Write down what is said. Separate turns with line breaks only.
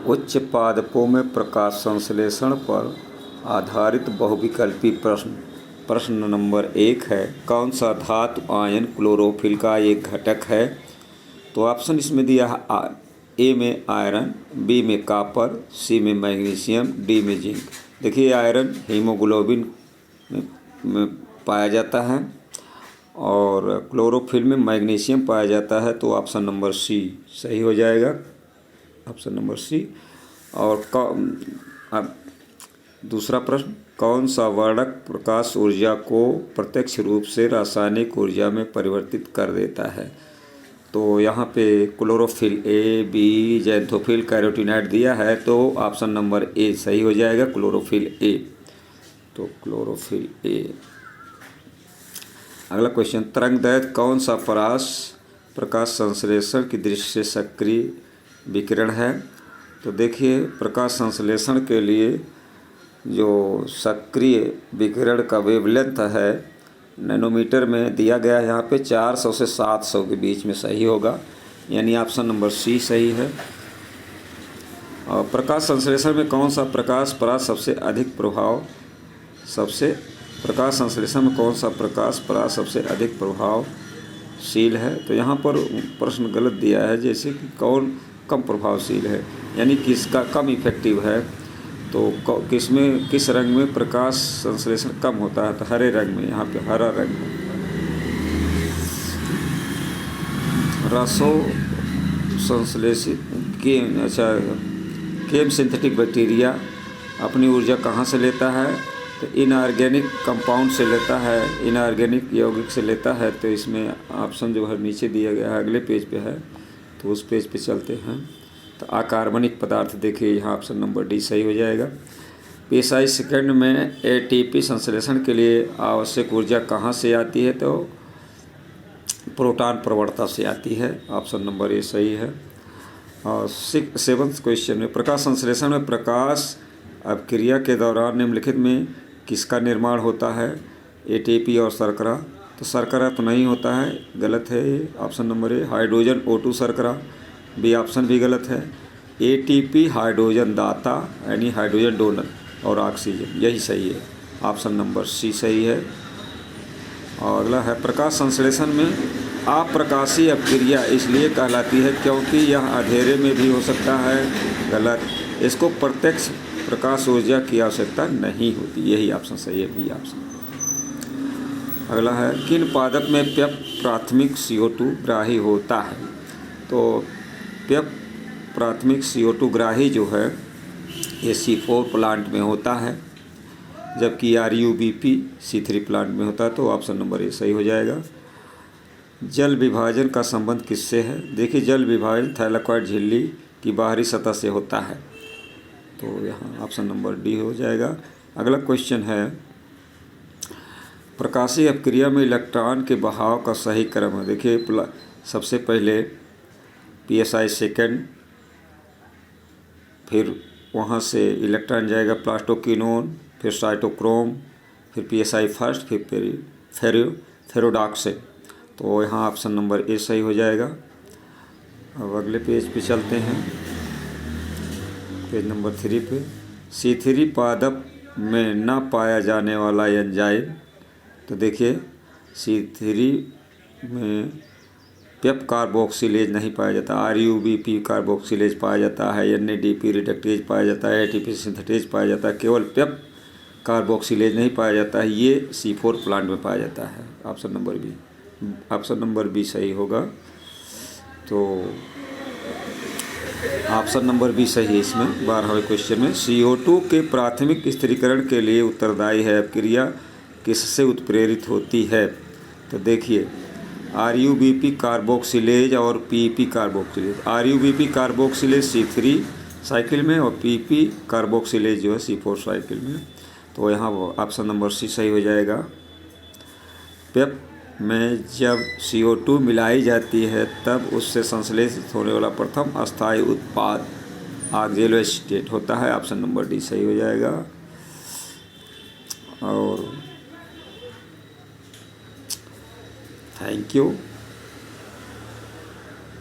उच्च पादपों में प्रकाश संश्लेषण पर आधारित बहुविकल्पी प्रश्न। प्रश्न नंबर 1 है, कौन सा धातु आयन क्लोरोफिल का एक घटक है? तो ऑप्शन इसमें दिया है ए में आयरन, बी में कॉपर, सी में मैग्नीशियम, डी में जिंक। देखिए आयरन हीमोग्लोबिन में पाया जाता है और क्लोरोफिल में मैग्नीशियम पाया जाता है, तो ऑप्शन नंबर सी सही हो जाएगा, ऑप्शन नंबर सी। और अब दूसरा प्रश्न, कौन सा वर्णक प्रकाश ऊर्जा को प्रत्यक्ष रूप से रासायनिक ऊर्जा में परिवर्तित कर देता है? तो यहाँ पे chlorophyll A, B, xanthophyll, carotenoid दिया है, तो ऑप्शन नंबर ए सही हो जाएगा, क्लोरोफिल ए। तो क्लोरोफिल ए। अगला क्वेश्चन, तरंगदैर्घ्य कौन सा प्रकाश संश्लेषण की दृष्टि से सक्रिय विकिरण है? तो देखिए प्रकाश संश्लेषण के लिए जो सक्रिय विकिरण का वेवलेंथ है नैनोमीटर में दिया गया है, यहाँ पे 400 से 700 के बीच में सही होगा, यानी ऑप्शन नंबर सी सही है। और प्रकाश संश्लेषण में कौन सा प्रकाश परास सबसे अधिक अधिक प्रभावशील है? तो यहाँ पर प्रश्न गलत दिया है, जैसे कि कौन कम प्रभावशील है, यानी किसका कम इफेक्टिव है। तो किस रंग में प्रकाश संश्लेषण कम होता है? तो हरे रंग में, यहाँ पे हरा रंग में। रसो संश्लेषित केम सिंथेटिक बैक्टीरिया अपनी ऊर्जा कहाँ से लेता है? तो इनऑर्गेनिक कंपाउंड से लेता है, इनऑर्गेनिक यौगिक से लेता है। तो इसमें ऑप्शन जो है नीचे दिया गया है, अगले पेज पे है, तो उस पेज पे चलते हैं। तो अकार्बनिक पदार्थ देखिए, यहाँ ऑप्शन नंबर डी सही हो जाएगा। psi सेकंड में ATP संश्लेषण के लिए आवश्यक ऊर्जा कहाँ से आती है? तो प्रोटॉन प्रवणता से आती है, ऑप्शन नंबर ए सही है। और 7th क्वेश्चन में, प्रकाश संश्लेषण में प्रकाश अपक्रिया के दौरान निम्नलिखित में किसका निर्माण होता है? ATP और शर्करा। तो शर्करा तो नहीं होता है, गलत है ये, option number A. Hydrogen O2 शर्करा, बी ऑप्शन भी गलत है। ATP हाइड्रोजन दाता यानी हाइड्रोजन डोनर और ऑक्सीजन, यही सही है, ऑप्शन नंबर सी सही है। और अगला है, प्रकाश संश्लेषण में अप्रकाशीय अपक्रिया इसलिए कहलाती है क्योंकि यह अंधेरे में भी हो सकता है, गलत। इसको प्रत्यक्ष प्रकाश ऊर्जा की आवश्यकता नहीं होती, यही ऑप्शन सही है, बी ऑप्शन। अगला है, किन पादप में पेप प्राथमिक CO2 ग्राही होता है? तो पेप प्राथमिक CO2 ग्राही जो है ये C4 प्लांट में होता है, जबकि RUBP C3 प्लांट में होता है, तो ऑप्शन नंबर ए सही हो जाएगा। जल विभाजन का संबंध किससे है? देखिए जल विभाजन थैलाकोइड झिल्ली की बाहरी सतह से होता है, तो यहाँ ऑप्शन नंबर डी हो जाएगा। अगला क्वेश्चन है, प्रकाशीय अपक्रिया में इलेक्ट्रॉन के बहाव का सही क्रम है। देखिए सबसे पहले psi सेकंड, फिर वहाँ से इलेक्ट्रॉन जाएगा प्लास्टोक्विनोन, फिर साइटोक्रोम, फिर psi फर्स्ट, फिर फेरोडॉक्सिन। तो यहाँ ऑप्शन नंबर ए सही हो जाएगा। अब अगले पेज पे चलते हैं, पेज नंबर 3 पे। C3 पादप में न पाया जाने वाला एंजाइम। तो देखिए C3 में पेप कार्बोक्सिलेज नहीं पाया जाता, RUBP कार्बोक्सिलेज पाया जाता है, NADP रिडक्टेज पाया जाता है, ATP सिंथेटेज पाया जाता है, केवल पेप कार्बोक्सिलेज नहीं पाया जाता है, ये C4 प्लांट में पाया जाता है, ऑप्शन नंबर बी सही होगा। तो ऑप्शन नंबर बी सही है इसमें। 12वें क्वेश्चन में, CO2 के प्राथमिक स्थिरीकरण के लिए उत्तरदायी है अपक्रिया किससे उत्प्रेरित होती है? तो देखिए RUBP कार्बोक्सिलेज और PP carboxylase. RUBP carboxylase C3 cycle में और PP कार्बोक्सिलेज जो है C4 साइकिल में, तो यहाँ ऑप्शन नंबर सी सही हो जाएगा। पेप में जब CO2 मिलाई जाती है तब उससे संश्लेषित होने वाला प्रथम अस्थायी उत्पाद ऑक्जेलोएसीटेट होता है, ऑप्शन नंबर डी सही हो जाएगा। और थैंक यू।